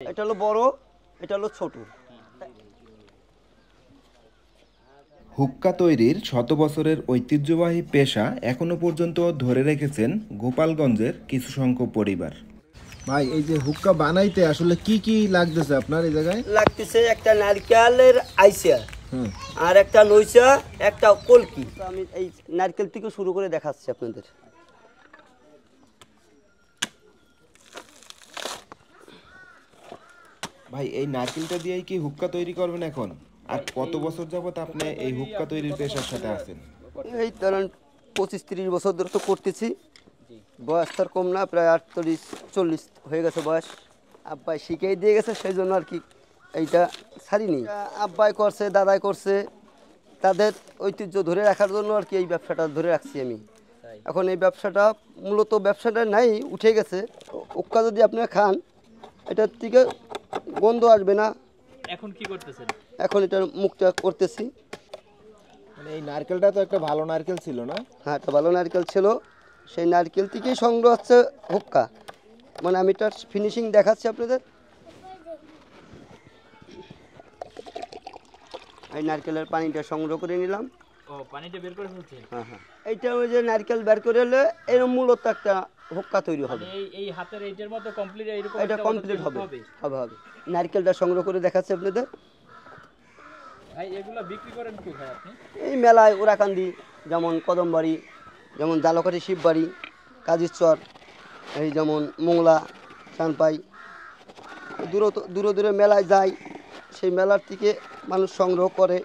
এটা হলো বড়, এটা হলো ছোট। হুক্কা তৈরির শত বছরের ঐতিহ্যবাহী পেশা এখনো পর্যন্ত ধরে রেখেছেন গোপালগঞ্জের কিছু সংখ্যক পরিবার। ভাই এই যে হুক্কা বানাইতে আসলে কি কি লাগতেছে আপনার এই জায়গায়? লাগতেছে একটা নারকেলের আইসা, হুম। আর একটা নইসা, একটা কলকি। আমি এই নারকেল থেকে শুরু করে দেখাচ্ছি আপনাদের। ভাই এই নারকেলটা দিয়েই কি হুক্কা তৈরি করবেন এখন? আর কত বছর যাবত আপনি এই হুক্কা তৈরির পেশার সাথে আছেন? এই ধরেন 25-30 বছর ধরে তো করতেছি। বয়স তার কম না, প্রায় 48-40 হয়ে গেছে বয়স। আব্বাই শিখিয়ে দিয়ে গেছে, সেই জন্য আর কি এইটা ছাড়িনি। আব্বাই করছে, দাদাই করছে, তাদের ঐতিহ্য ধরে রাখার জন্য আর কি এই ব্যবসাটা ধরে রাখছি আমি। এখন এই ব্যবসাটা মূলত ব্যবসাটা নাই, উঠে গেছে। হুক্কা যদি আপনারা খান, এটার থেকে গন্ধ আসবে না। এখন কি করতেছেন? এখন এটার মুখটা করতেছি। মানে এই নারকেলটা তো একটা ভালো নারকেল ছিল না? হ্যাঁ, একটা ভালো নারকেল ছিল, সেই নারকেল থেকেই সংগ্রহ হচ্ছে হুক্কা। মানে আমি এটার ফিনিশিং দেখাচ্ছি আপনাদের। এই নারকেলের পানিটা সংগ্রহ করে নিলাম। ও পানিটা বের করে ফেলছেন? হ্যাঁ হ্যাঁ, এইটা ওই যে নারকেল বের করে হলে এর মূলত একটা হুক্কা তৈরি হবে। মানে এই হাতের এইটার মতো কমপ্লিট এরকম এটা একটা কমপ্লিট হবে হবে? হবে হবে। নারকেলটা সংগ্রহ করে দেখাচ্ছি আপনাদের। ভাই এগুলা বিক্রি করেন কোথায় আপনি? এই মেলায় ওরাকান্দি, যেমন কদমবাড়ি, যেমন জালকাঠি শিববাড়ি, কাজিরচর, এই যেমন মোংলা, চানপাই, দূরে দূরে মেলায় যায়, সেই মেলার থেকে মানুষ সংগ্রহ করে।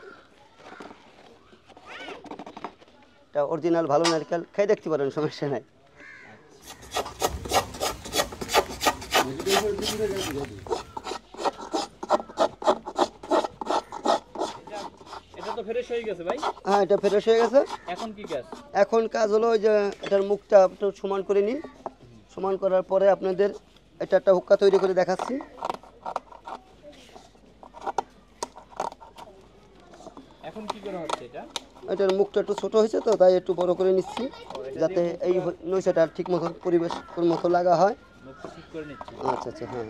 এটা অরিজিনাল ভালো নারকেল, খেয়ে দেখতে পারেন, সমস্যা নাই। এটা তো ফ্রেশ হয়ে গেছে ভাই। হ্যাঁ, এটা ফ্রেশ হয়ে গেছে। এখন কি কাজ? এখন কাজ হলো ওই যে এটার মুখটা একটু সমান করে নিই। সমান করার পরে আপনাদের এটা একটা হুক্কা তৈরি করে দেখাচ্ছি। এখন কি করা হচ্ছে এটা? এটার মুখটা একটু ছোট হয়েছে তো, তাই একটু বড় করে নিচ্ছি, যাতে এই নৈশাটা ঠিক মতো পরিবেশ মতো লাগা হয়। মুখটা ঠিক করে নিচ্ছি। আচ্ছা আচ্ছা, হ্যাঁ।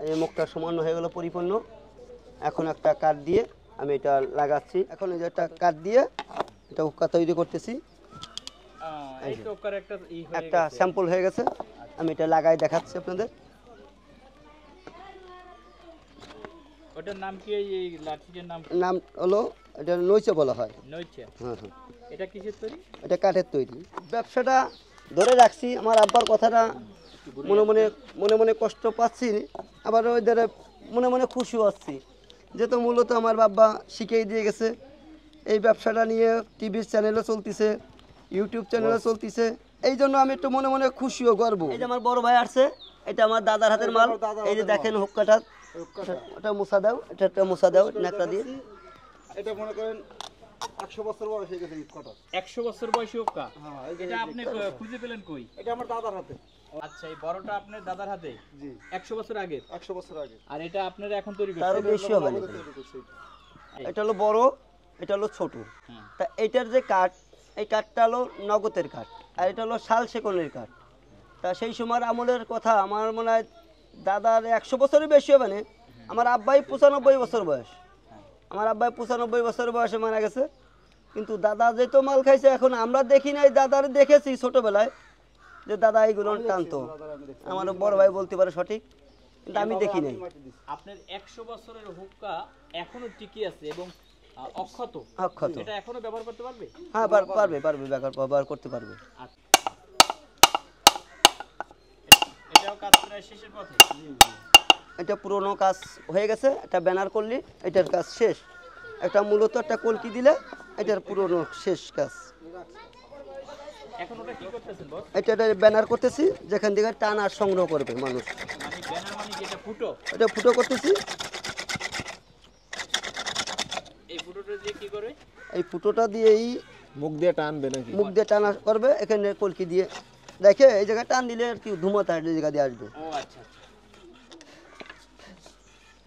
এই মুখটা সমান হয়ে গেল, পরিপূর্ণ। এখন একটা কাঠ দিয়ে আমি এটা লাগাচ্ছি। এখন এই যে একটা কাঠ দিয়ে এটা হুক্কা তৈরি করতেছি। এই তো ওকার একটা হয়ে একটা গেছে। স্যাম্পল হয়ে গেছে, আমি এটা লাগাই দেখাচ্ছি আপনাদের। ওটার নাম কি? এই লাঠিটার নাম? নাম হলো, এটা নইচে বলা হয়। নইছে। হ্যাঁ হ্যাঁ, এটা কিসের তৈরি? এটা কাঠের তৈরি। ব্যবসাটা ধরে রাখছি, আমার আব্বার কথাটা মনে মনে মনে মনে কষ্ট পাচ্ছি, আবার ওই দ্বারা মনে মনে খুশিও হচ্ছি, যেহেতু মূলত আমার বাবা শিখিয়ে দিয়ে গেছে। এই ব্যবসাটা নিয়ে টিভির চ্যানেলও চলতেছে, ইউটিউব চ্যানেলও চলতেছে, এই জন্য আমি একটু মনে মনে খুশিও গর্ব। এই যে আমার বড় ভাই আসছে, এটা আমার দাদার হাতের মাল। এই যে দেখেন হুক্কাটা, ওটা মুছা দাও, এটা একটা মুছা দাও নাকটা দিয়ে। এটা মনে করেন 100 বছর বয়স হয়ে গেছে ইটকটা। 100 বছর বয়সী ওকা? হ্যাঁ, এটা আপনি খুঁজে পেলেন কই? এটা আমার দাদার হাতে। আচ্ছা, এই বড়টা আপনার দাদার হাতে? জি, 100 বছর আগে? 100 বছর আগে। আর এটা আপনারা এখন তৈরি তারও করছেন? বেশি হবে না। তৈরি করছি এটা। এটা হলো বড়, এটা হলো ছোট। তা এইটার যে কাঠ, এই কাঠটা হলো নগদের কাঠ, আর এটা হলো শাল সেকনের কাঠ। তা সেই সময়ের আমলের কথা, আমার মনে হয় দাদার 100 বছরই বেশি হবে না। আমার আব্বাই 95 বছর বয়স, আমার আব্বাই 95 বছর বয়সে মারা গেছে। কিন্তু দাদা যেহেতু মাল খাইছে, এখন আমরা দেখি নাই, দাদার দেখেছি ছোটবেলায় যে দাদা এইগুলো টানতো। আমার বড় ভাই বলতে পারে সঠিক, কিন্তু আমি দেখি নাই। আপনার 100 বছরের হুক্কা এখনো টিকে আছে এবং অক্ষত। অক্ষত। এটা এখনো ব্যবহার করতে পারবে? হ্যাঁ, পারবে, ব্যবহার করতে পারবে। এটাও কাজ প্রায় শেষের পথে। এটা পুরোনো কাজ হয়ে গেছে, একটা ব্যানার করলি এটার কাজ শেষ। একটা মূলত একটা কলকি দিলে এটার পুরোনো শেষ কাজ। এখন ওটা কি করতেছেন বস? এটা ব্যানার করতেছি, যেখান থেকে টান আর সংগ্রহ করবে মানুষ। মানে ব্যানার মানে কি? এটা ফুটো? এটা ফুটো করতেছি। এই ফুটোটা দিয়ে কি করে? এই ফুটোটা দিয়েই মুখ দিয়ে টানবে নাকি? মুখ দিয়ে টানা করবে, এখানে কলকি দিয়ে দেখে এই জায়গায় টান দিলে আর কি ধুমাতা এই জায়গা দিয়ে আসবে। ও আচ্ছা।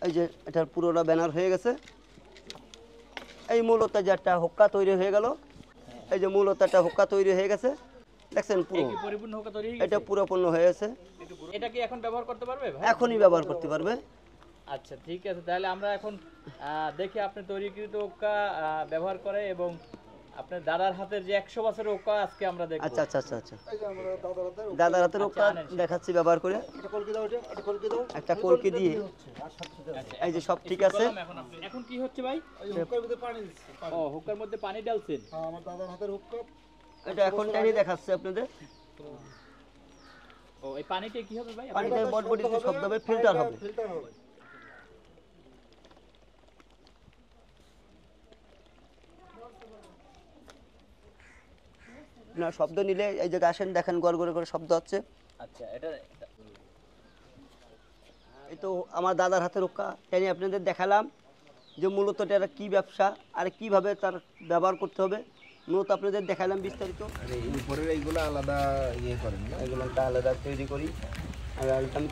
এই যে এটার পুরোটা ব্যানার হয়ে গেছে। এই মূলত যে একটা হুক্কা তৈরি হয়ে গেল, এই যে মূলত একটা হুক্কা তৈরি হয়ে গেছে। দেখছেন পুরো এই কি পরিপূর্ণ হুক্কা তৈরি হয়ে এটা গেছে? পুরোপূর্ণ হয়েছে, এটা কি এখন ব্যবহার করতে পারবে ভাই? এখনই ব্যবহার করতে পারবে। আচ্ছা ঠিক আছে, তাহলে আমরা এখন দেখি আপনি তৈরিকৃত হুক্কা ব্যবহার করে এবং আপনার দাদার হাতের যে 100 বছরের হুক্কা আজকে আমরা দেখব। আচ্ছা আচ্ছা আচ্ছা আচ্ছা, এই যে আমরা দাদার হাতে দাদার হাতের ওটা দেখাচ্ছি ব্যবহার করে। একটা কলকি দাও, এটা কলকি দাও। একটা কলকি দিয়ে আর 700 টাকা। এই যে সব ঠিক আছে। এখন কি হচ্ছে ভাই? এই হুক্কার মধ্যে পানি দিচ্ছি। ও হুক্কার মধ্যে পানি ঢালছেন। হ্যাঁ, আমার দাদার হাতের হুক্কা। এটা এখন টাইনি দেখাচ্ছে আপনাদের। ও এই পানিতে কি হবে ভাই? পানিতে বটবটিতে শব্দ হবে, ফিল্টার হবে। ফিল্টার হবে। না শব্দ নিলে এই যে আসেন দেখেন গড় গড় করে শব্দ হচ্ছে। আচ্ছা এটা এই তো আমার দাদার হাতের রক্ষা টাইনি আপনাদের দেখালাম যে মূলত এটা কী ব্যবসা আর কিভাবে তার ব্যবহার করতে হবে, মূলত আপনাদের দেখালাম বিস্তারিত। আর এই উপরের এইগুলো আলাদা ইয়ে করেন না? এগুলো একটা আলাদা তৈরি করি আর আমি তৈরি